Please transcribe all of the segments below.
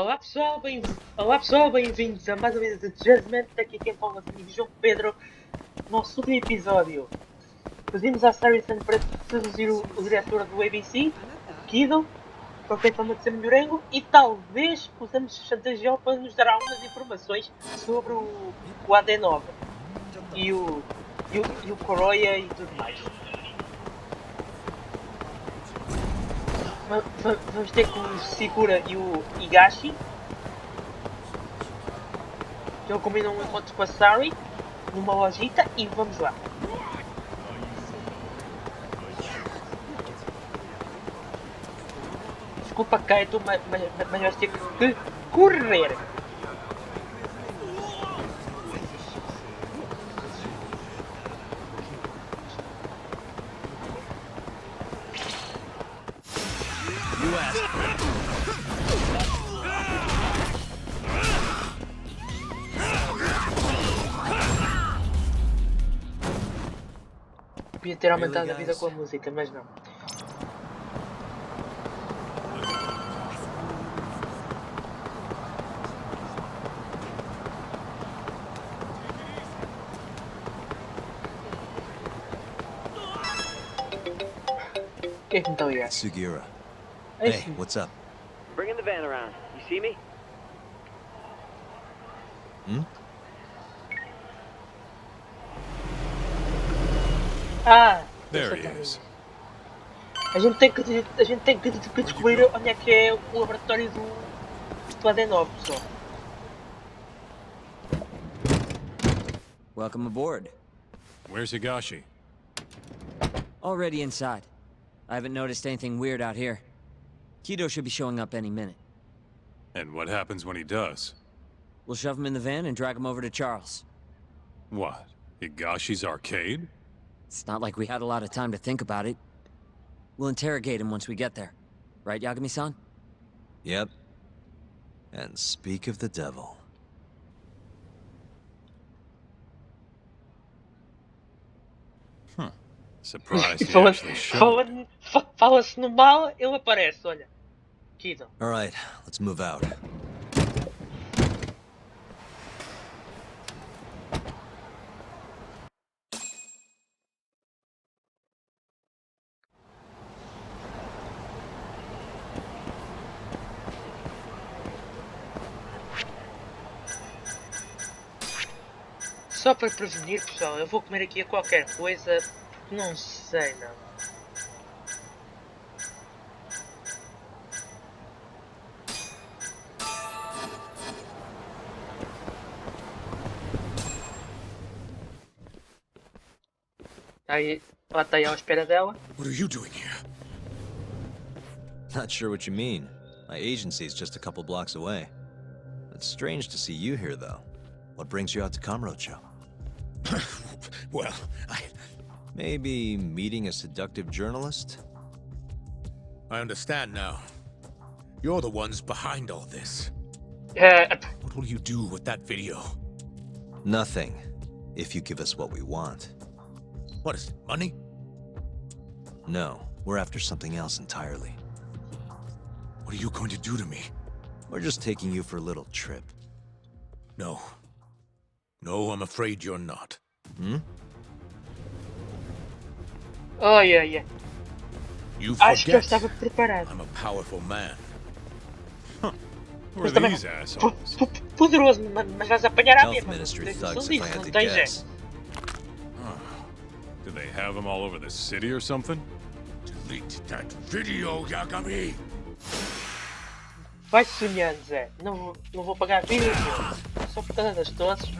Olá pessoal, bem-vindos a mais uma vez de Judgment. Aqui quem fala comigo, João Pedro. Nosso último episódio, pedimos à Saracen para seduzir o diretor do ABC, o Kido, para quem fama de ser melhorengo, e talvez possamos chantageá-lo para nos dar algumas informações sobre o AD9 e o Koroya e tudo mais. Vamos ter com o Sikura e o Higashi. Ele combina um encontro com a Sari numa lojita e vamos lá. Desculpa, Kaito, mas vais ter que correr. Podia ter aumentado a vida com a música, mas não. O que é que me está a ligar? Sugiura. Hey, what's up? Bringing the van around. You see me? Ah! There he is. A gente tem que descobrir onde é que é o laboratório do AD9, pessoal. Welcome aboard. Where's Higashi? Already inside. I haven't noticed anything weird out here. Kido should be showing up any minute. And what happens when he does? We'll shove him in the van and drag him over to Charles. What? Higashi's arcade? It's not like we had a lot of time to think about it. We'll interrogate him once we get there. Right, Yagami-san? Yep. And speak of the devil. Surprised he actually showed. Fala-se no mal, ele aparece, olha. Kido. Alright, let's move out. Só para prevenir, pessoal, eu vou comer aqui a qualquer coisa. Não sei, não. Aí, ela está aí à espera dela. What are you doing here? Not sure what you mean. My agency's just a couple blocks away. It's strange to see you here, though. What brings you out to Kamurocho? Well, Maybe meeting a seductive journalist? I understand now. You're the ones behind all this. What will you do with that video? Nothing, if you give us what we want. What is it, money? No, we're after something else entirely. What are you going to do to me? We're just taking you for a little trip. No. No, I'm afraid you're not. Oh, yeah. You Acho que eu forget. estava preparado. I'm a powerful man. Who are these assholes? Poderoso, mas vais apanhar a Health mesma. Ministry Não thugs, disso, if I had não to tens guess. Do they have them all over the city or something? Delete that video, Yagami! Vai sonhando, Zé. Não vou pagar vídeo só por causa das tosses.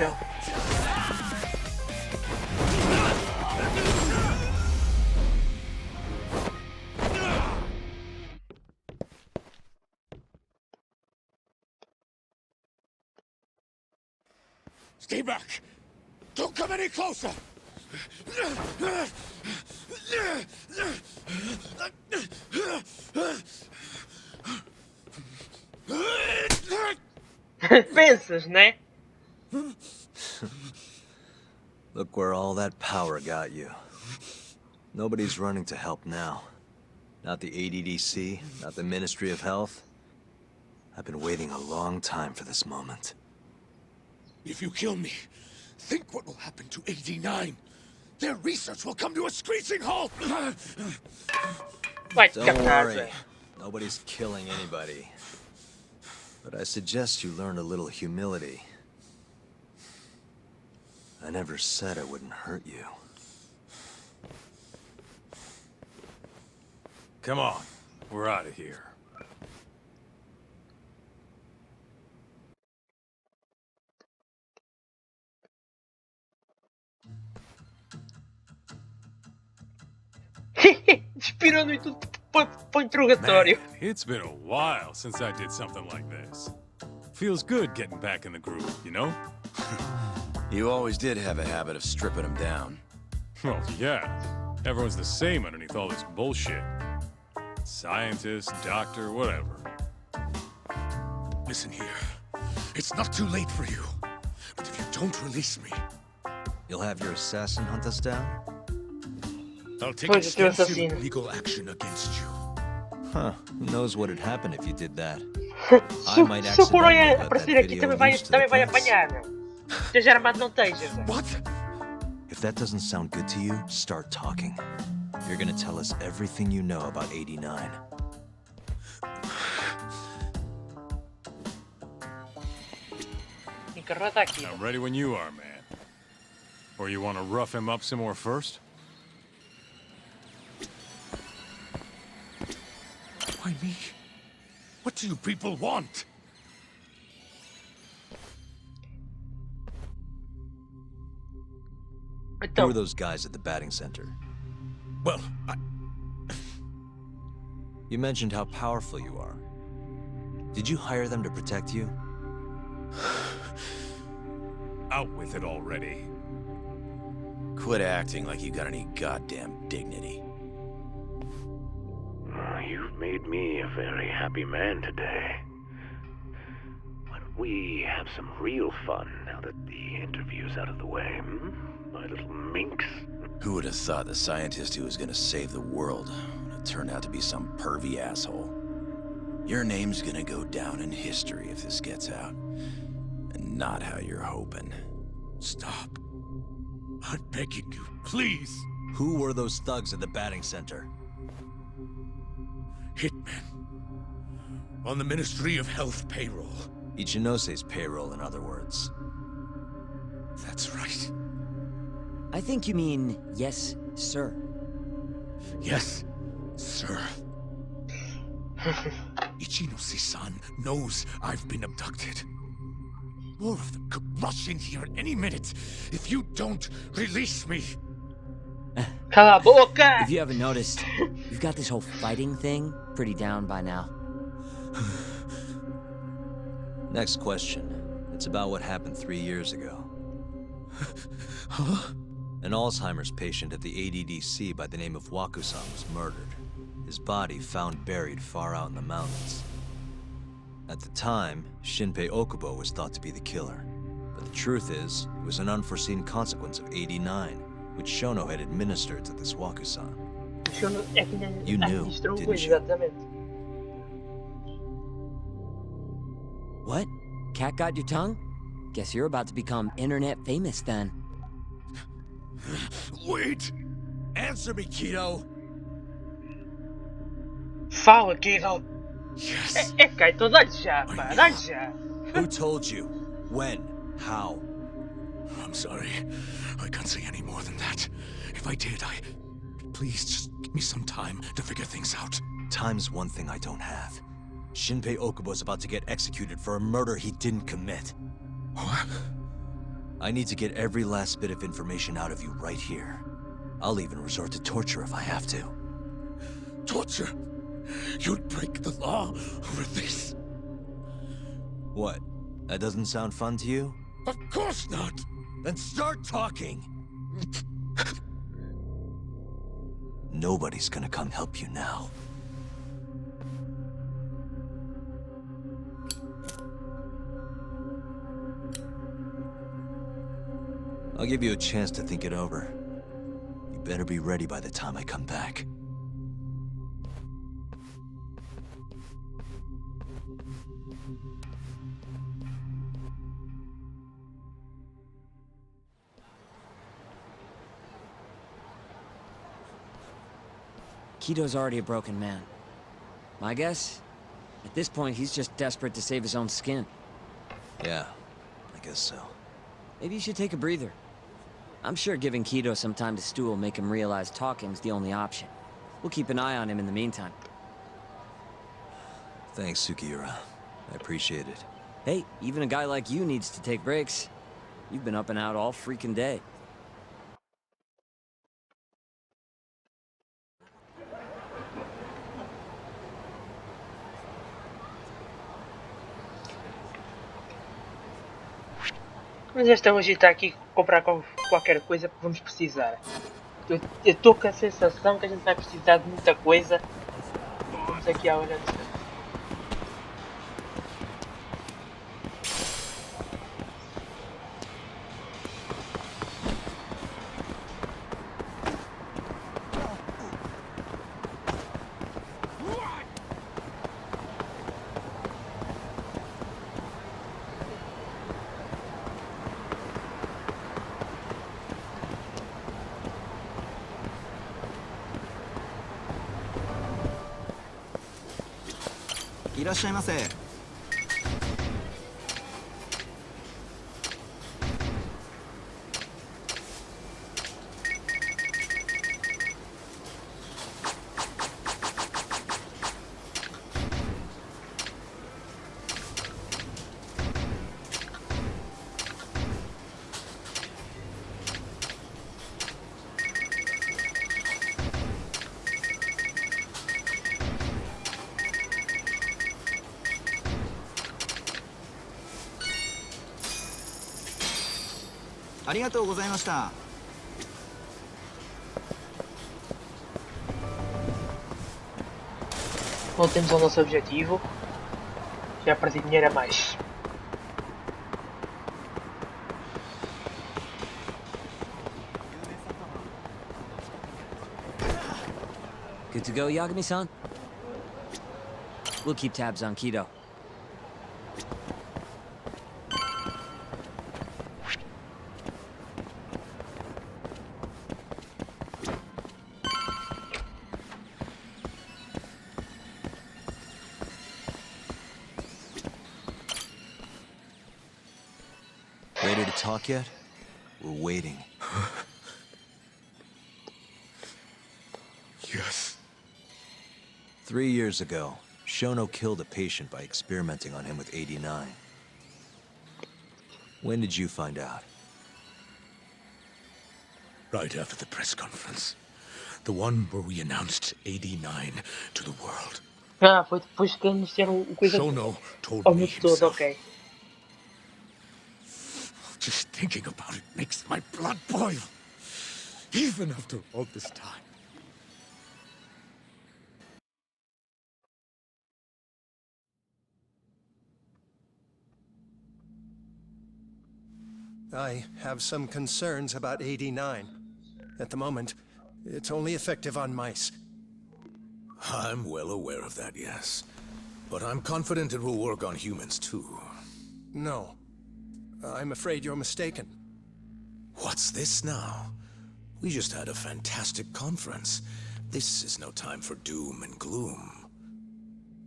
então. Stay back! Don't come any closer! Pensas, né? Look where all that power got you. Nobody's running to help now. Not the ADDC, not the Ministry of Health. I've been waiting a long time for this moment. If you kill me, think what will happen to 89. Their research will come to a screeching halt! Vai te Don't catar, worry. Zé. Nobody's killing anybody. But I suggest you learn a little humility. I never said it wouldn't hurt you. Come on, we're out of here. Inspirando e tudo para o interrogatório. Man, it's been a while since I did something like this. Feels good getting back in the groove, you know? You always did have a habit of stripping them down. Well, yeah. Everyone's the same underneath all this bullshit. Scientist, doctor, whatever. Listen here. It's not too late for you. But if you don't release me, You'll have your assassin hunt us down? I'll take Pois, o teu extensive assassino. legal action against you. Huh. Who knows what'd happen if you did that? Se, might se for accidentally let aparecer that aqui, video também vai, loose to também the vai press. apanhar. Esteja armado, não estejas. Zé. What? If that doesn't sound good to you, start talking. You're gonna tell us everything you know about 89. Encarrota aqui. I'm ready when you are, man. Or you want to rough him up some more first? Why me? What do you people want? Who Então, were those guys at the batting center? Well, You mentioned how powerful you are. Did you hire them to protect you? Out with it already. Quit acting like you got any goddamn dignity. You've made me a very happy man today. Why don't we have some real fun now that the interview's out of the way, hmm? My little minx. Who would have thought the scientist who was gonna save the world would have turned out to be some pervy asshole? Your name's gonna go down in history if this gets out. And not how you're hoping. stop. I'm begging you, please. Who were those thugs at the batting center? Hitmen. On the Ministry of Health payroll. Ichinose's payroll, in other words. That's right. I think you mean yes, sir. Yes, sir. Ichinose-san knows I've been abducted. More of them could rush in here at any minute if you don't release me. cala a boca! If you haven't noticed, you've got this whole fighting thing pretty down by now. Next question. It's about what happened 3 years ago. Huh? An Alzheimer's patient at the ADDC by the name of Wakusan was murdered. His body found buried far out in the mountains. At the time, Shinpei Okubo was thought to be the killer. But the truth is, it was an unforeseen consequence of 89, which Shuno had administered to this Wakusan. Shuno é que ainda You knew, administrou didn't coisa, you? exatamente. What? Cat got your tongue? Guess you're about to become internet famous then. Wait! Answer me, Kido! Fala, Kido! Yes! Kaito, dá-lhe já, pá, dá-lhe já! Who told you? When? How? I'm sorry. I can't say any more than that. If I did, Please, just give me some time to figure things out. Time's one thing I don't have. Shinpei Okubo's about to get executed for a murder he didn't commit. What? I need to get every last bit of information out of you right here. I'll even resort to torture if I have to. Torture? You'd break the law over this? What? That doesn't sound fun to you? Of course not! Then start talking! Nobody's gonna come help you now. I'll give you a chance to think it over. You better be ready by the time I come back. Kido's already a broken man. My guess? At this point, he's just desperate to save his own skin. Yeah, I guess so. Maybe you should take a breather. I'm sure giving Kido some time to stew will make him realize talking's the only option. We'll keep an eye on him in the meantime. Thanks, Sugiura. I appreciate it. Hey, even a guy like you needs to take breaks. You've been up and out all freaking day. Mas esta hoje está aqui comprar qualquer coisa que vamos precisar. Eu estou com a sensação que a gente vai precisar de muita coisa. Vamos aqui à hora de... Voltemos ao nosso objetivo. Já perdi dinheiro a mais. Good to go, Yagami-san? We'll keep tabs on Kido. Ready to talk yet? We're waiting. Yes. 3 years ago, Shuno killed a patient by experimenting on him with 89. When did you find out? Right after the press conference. The one where we announced 89 to the world. Ah, foi depois que anunciaram o coisa Shuno told ao me mundo todo, himself. ok. Just thinking about it makes my blood boil. Even after all this time. I have some concerns about 89. At the moment, it's only effective on mice. I'm well aware of that, yes. But I'm confident it will work on humans, too. No. I'm afraid you're mistaken. What's this now? We just had a fantastic conference. This is no time for doom and gloom.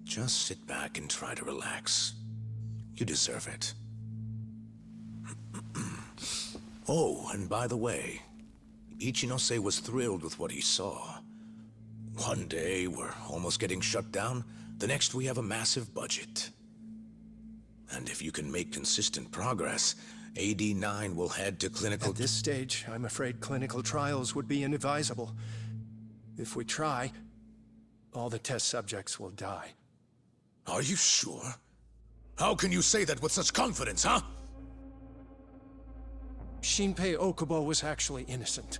Just sit back and try to relax. You deserve it. Oh, and by the way, Ichinose was thrilled with what he saw. One day, we're almost getting shut down. The next, we have a massive budget. And if you can make consistent progress, AD9 will head to clinical... At this stage, I'm afraid clinical trials would be inadvisable. If we try, all the test subjects will die. Are you sure? How can you say that with such confidence, huh? Shinpei Okubo was actually innocent.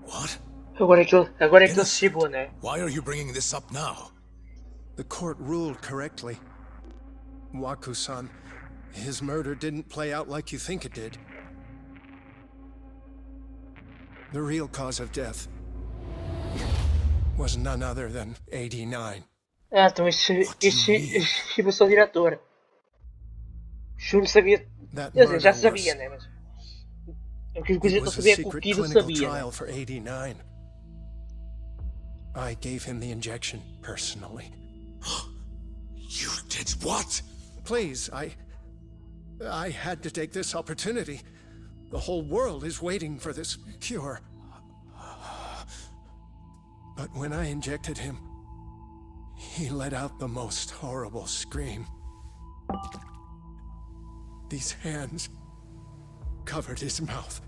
What? Agora é que ele Innocent? chibou, né? Why are you bringing this up now? The court ruled correctly. Waku-san, his murder didn't play out like you think it did. The real cause of death was none other than AD9. Ah, então este chibou só o diretor. Shuno sabia. That Quer dizer, já murder sabia, was... né? Mas. O que a gente It não was a sabia é que o secret Kido clinical sabia. Né? trial for AD9. I gave him the injection personally. You did what? Please, I had to take this opportunity. The whole world is waiting for this cure. But when I injected him, he let out the most horrible scream. These hands covered his mouth.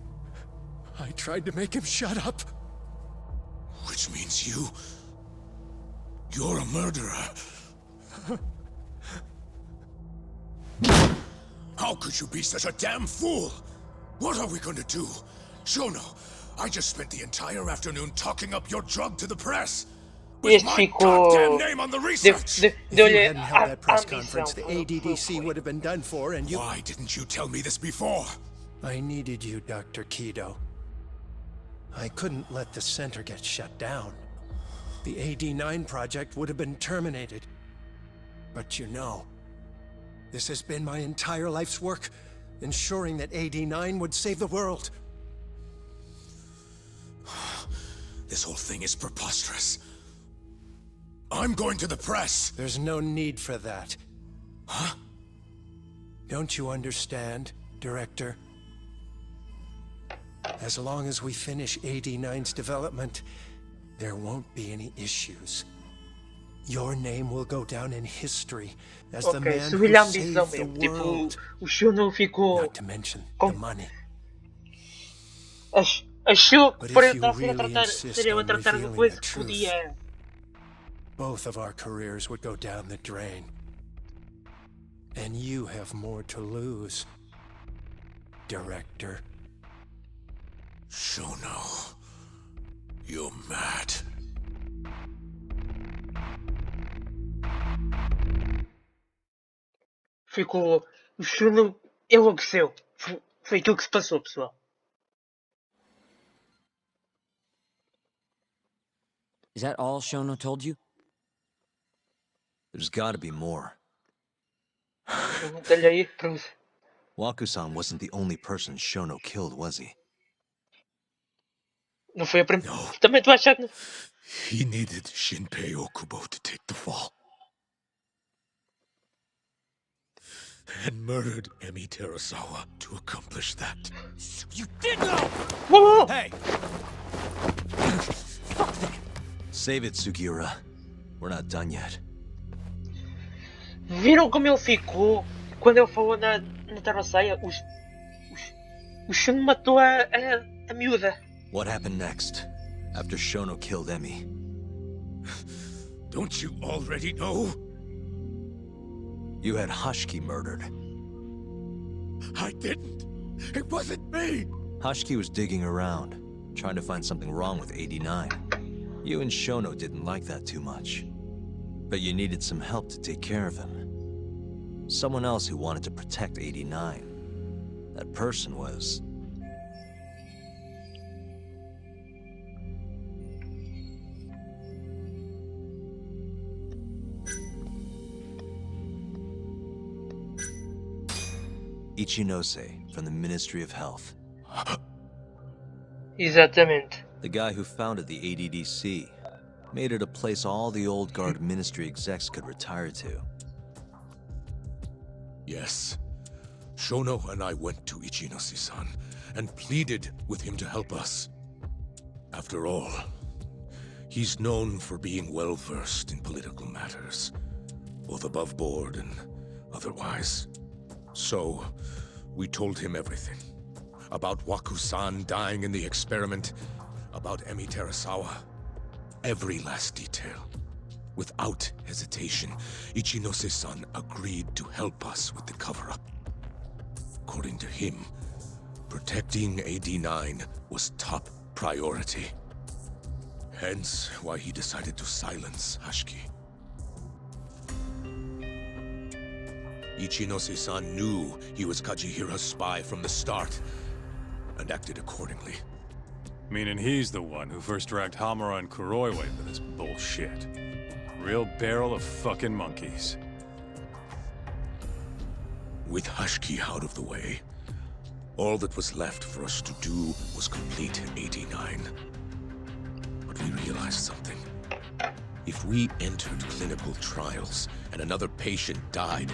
I tried to make him shut up. Which means you're a murderer. How could you be such a damn fool? What are we going to do? Shuno, I just spent the entire afternoon talking up your drug to the press. With Este my ficou. goddamn name on the research! If you Deu-lhe hadn't held that press ambição. conference, the ADDC would have been done for, and you... Why didn't you tell me this before? I needed you, Dr. Kido. I couldn't let the center get shut down. The AD9 project would have been terminated. But you know, this has been my entire life's work, ensuring that AD9 would save the world. This whole thing is preposterous. I'm going to the press! There's no need for that. Huh? Don't you understand, Director? As long as we finish AD9's development, there won't be any issues. Your name will go down in history as the man who subiu-lhe a saved ambição the mesmo. Tipo, world. o Shuno ficou. Not to mention com- the money. Achou But que para if you estar a really tratar, insist ser eu a on tratar de revealing coisa the que truth, podia. both of our careers would go down the drain. And you have more to lose, Director. Shuno, you're mad. Ficou. O Shuno enlouqueceu. Foi aquilo que se passou, pessoal. Is that all Shono told you? There's gotta be more. Pergunta-lhe aí. Waku-san wasn't the only person Shono killed, was he? Não foi a primeira. No. Também tu achas que. He needed Shinpei Okubo to take the fall. And murdered Emi Terasawa to accomplish that. You did know! Whoa! Hey! Save it, Sugiura. We're not done yet. Viram como ele ficou quando ele falou na Terraceia? O Shuno matou a miúda. What happened next? After Shono killed Emi? Don't you already know? You had Hashiki murdered. I didn't. It wasn't me. Hashiki was digging around, trying to find something wrong with 89. You and Shono didn't like that too much. But you needed some help to take care of him. Someone else who wanted to protect 89. That person was... Ichinose from the Ministry of Health. Exatamente. The guy who founded the ADDC. Made it a place all the old guard ministry execs could retire to. Yes. Shono and I went to Ichinose-san and pleaded with him to help us. After all, he's known for being well-versed in political matters, both above board and otherwise. So, We told him everything. About Waku-san dying in the experiment, about Emi Terasawa. Every last detail. Without hesitation, Ichinose-san agreed to help us with the cover-up. According to him, protecting AD-9 was top priority. Hence why he decided to silence Hashiki. Ichinose-san knew he was Kajihira's spy from the start, and acted accordingly. Meaning he's the one who first dragged Hamura and Kuroi away for this bullshit. Real barrel of fucking monkeys. With Hashiki out of the way, all that was left for us to do was complete AD-9. But we realized something. If we entered clinical trials and another patient died,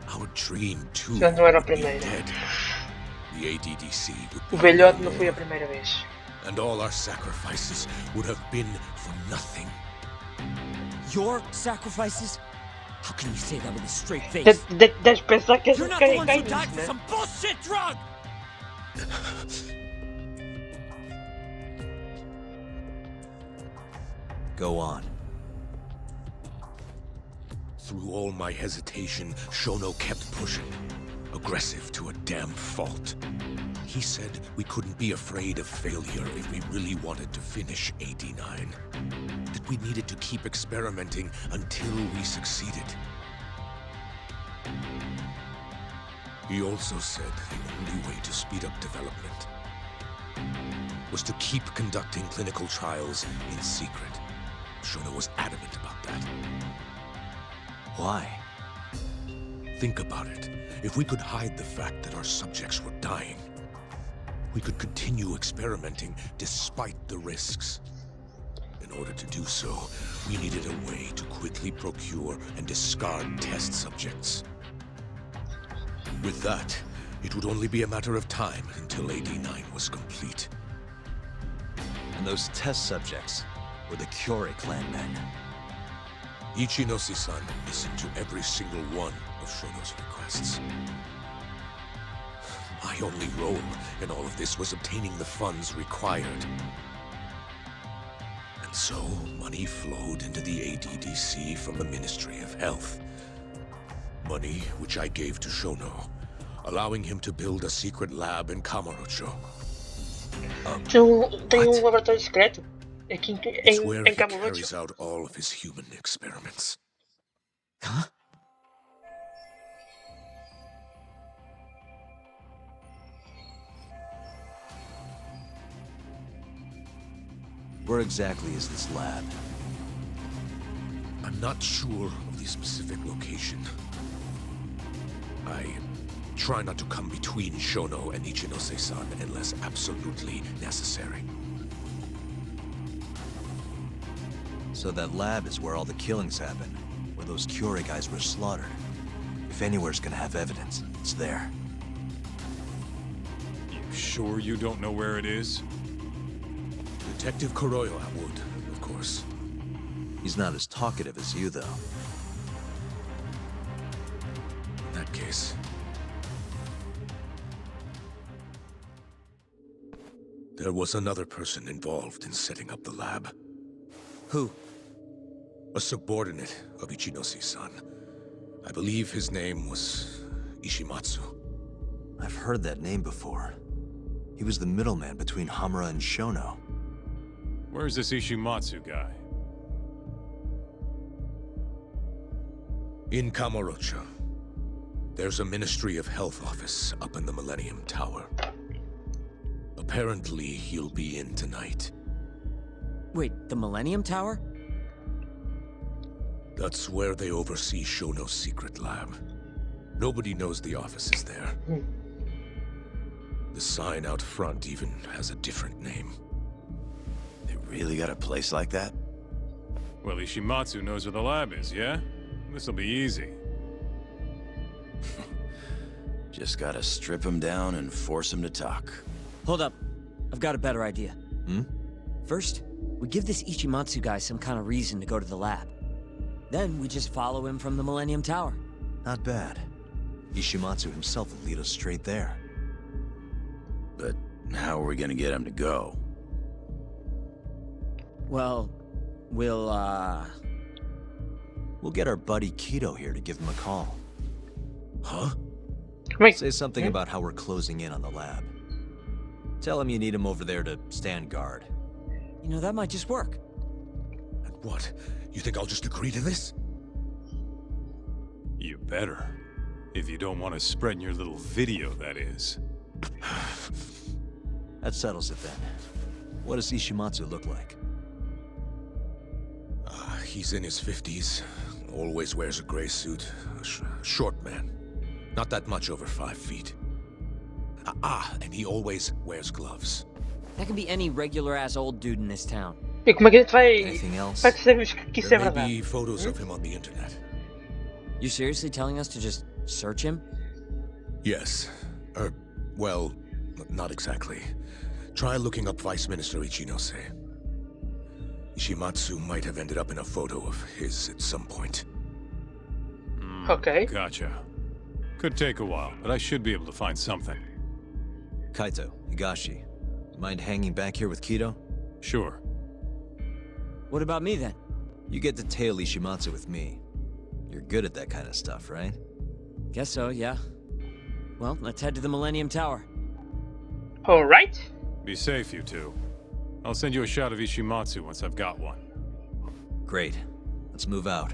our dream too Já não era a would be primeira. dead. The ADDC would O be velhote no não foi a more, primeira vez. and all our sacrifices would have been for nothing. Your sacrifices? How can you say that with a straight face? Deves pensar que You're not the quem ones who cai died nisso, for né? some bullshit drug! Go on. Through all my hesitation, Shuno kept pushing. Aggressive to a damn fault. He said we couldn't be afraid of failure if we really wanted to finish AD-9. That we needed to keep experimenting until we succeeded. He also said the only way to speed up development was to keep conducting clinical trials in secret. Shuno was adamant about that. Why? Think about it. If we could hide the fact that our subjects were dying, we could continue experimenting despite the risks. In order to do so, we needed a way to quickly procure and discard test subjects. With that, it would only be a matter of time until AD-9 was complete. And those test subjects were the Kyorei clan men. Ichinose-san listened to every single one of Shuno's requests. My only role in all of this was obtaining the funds required. And so, money flowed into the ADDC from the Ministry of Health. Money which I gave to Shuno, allowing him to build a secret lab in Kamurocho. Tem laboratório secreto aqui It's where em he Kamurocho. carries out all of his human experiments. Huh? Where exactly is this lab? I'm not sure of the specific location. I try not to come between Shuno and Ichinose-san unless absolutely necessary. So that lab is where all the killings happen, where those Kyorei guys were slaughtered. If anywhere's gonna have evidence, it's there. You sure you don't know where it is? Detective Kuroyo would, of course. He's not as talkative as you, though. In that case... There was another person involved in setting up the lab. Who? A subordinate of Ichinose-san. I believe his name was Ishimatsu. I've heard that name before. He was the middleman between Hamura and Shuno. Where's this Ishimatsu guy? In Kamurocho. There's a Ministry of Health office up in the Millennium Tower. Apparently, he'll be in tonight. Wait, the Millennium Tower? That's where they oversee Shuno's secret lab. Nobody knows the office is there. The sign out front even has a different name. They really got a place like that? Well, Ishimatsu knows where the lab is, yeah? This'll be easy. Just gotta strip him down and force him to talk. Hold up. I've got a better idea. Hmm? First, we give this Ichimatsu guy some kind of reason to go to the lab. Then we just follow him from the Millennium Tower. Not bad. Ishimatsu himself will lead us straight there. But how are we gonna get him to go? Well, we'll get our buddy Kido here to give him a call. Huh? Wait. Say something about how we're closing in on the lab. Tell him you need him over there to stand guard. You know, that might just work. And what? You think I'll just agree to this? You better. If you don't want to spread in your little video, that is. That settles it then. What does Ishimatsu look like? He's in his 50s. Always wears a gray suit. Short man. Not that much over 5 feet. And he always wears gloves. That can be any regular-ass old dude in this town. E como é que a gente vai... Anything else? Vai percebermos que isso é There may verdade? be photos of him on the internet. You seriously telling us to just search him? Yes. Well, not exactly. Try looking up Vice Minister Ichinose. Ishimatsu might have ended up in a photo of his at some point. Ok. Gotcha. Could take a while, but I should be able to find something. Kaito, Higashi, mind hanging back here with Kido? Sure. What about me then? You get to tail Ishimatsu with me. You're good at that kind of stuff, right? Guess so, yeah. Well, let's head to the Millennium Tower. Alright. Be safe, you two. I'll send you a shot of Ishimatsu once I've got one. Great. Let's move out.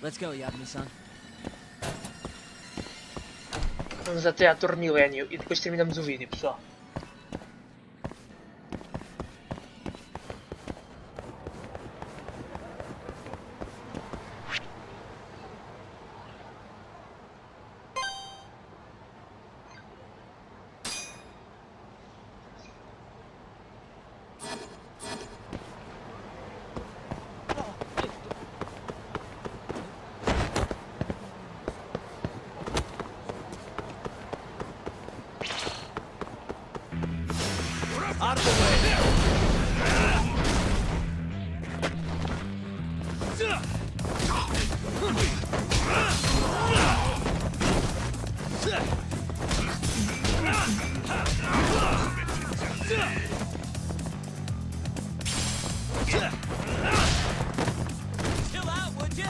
Let's go, Yagami-san. Vamos até à Torre Milênio e depois terminamos o vídeo, pessoal. Out of the way! Chill out, would you?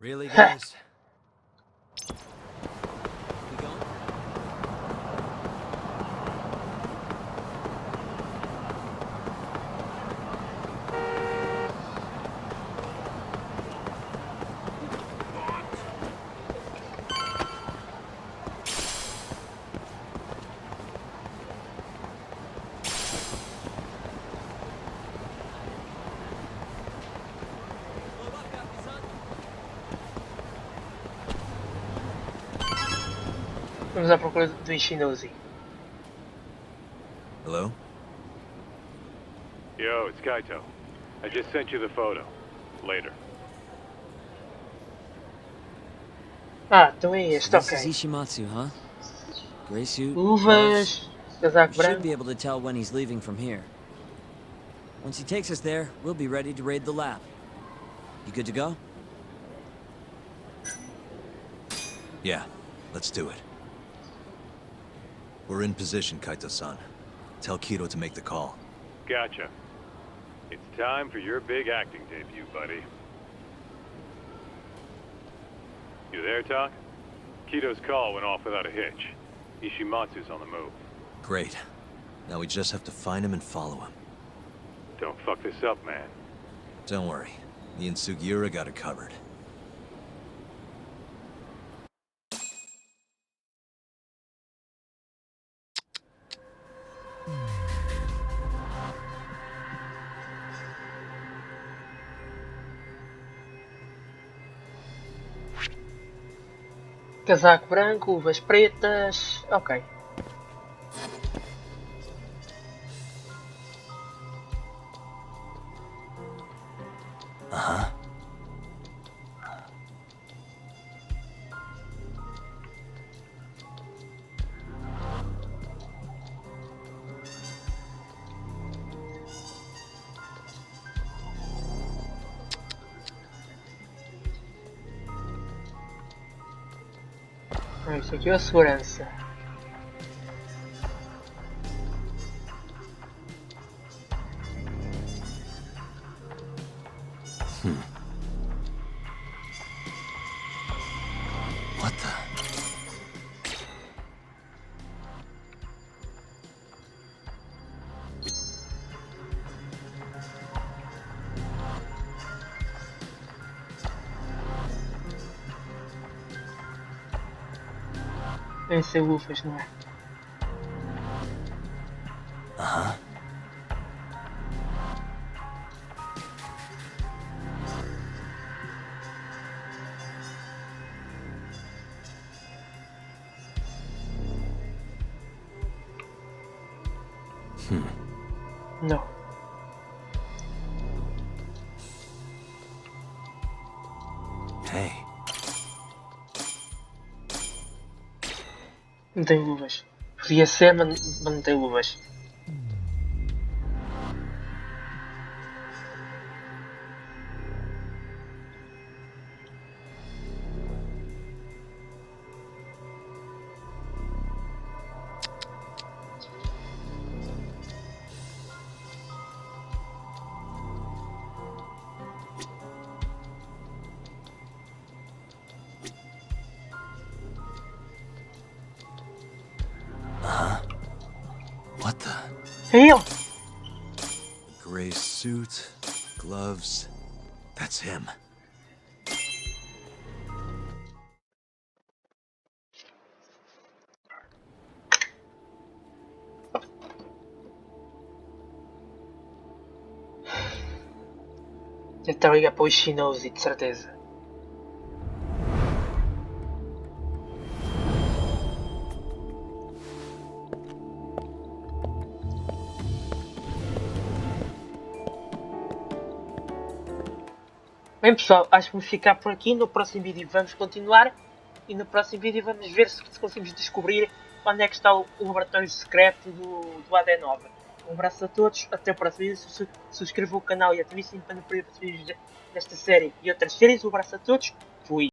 Really, guys? We going? Vamos à procura do Ishinose. Hello? Yo, it's Kaito. I just sent you the photo. Later. Ah, então é So este, this is ok. Ishimatsu, huh? Gray suit, Luvas, gloves. casaco We should branco. be able to tell when he's leaving from here. Once he takes us there, we'll be ready to raid the lab. You good to go? Yeah, let's do it. We're in position, Kaito-san. Tell Kido to make the call. Gotcha. It's time for your big acting debut, buddy. You there, Talk? Kido's call went off without a hitch. Ishimatsu's on the move. Great. Now we just have to find him and follow him. Don't fuck this up, man. Don't worry. Me and Sugiura got it covered. Ok, Casaco branco, uvas pretas. Ok. Uh-huh. Isso aqui é a segurança. What the? Devem ser uvas, não é? Uh-huh. Não. Hey. Não tem uvas. Podia ser, mas não tem uvas. What the? É ele! Gray suit, gloves. That's him. Ele está a ligar para os chineses, de certeza. Bem pessoal, acho que vamos ficar por aqui. No próximo vídeo vamos continuar. E no próximo vídeo vamos ver se conseguimos descobrir onde é que está o laboratório secreto do AD9. Um abraço a todos, até o próximo vídeo. Subscrevam o canal e ativem o sininho para não perder vídeos desta série e outras séries. Um abraço a todos, fui!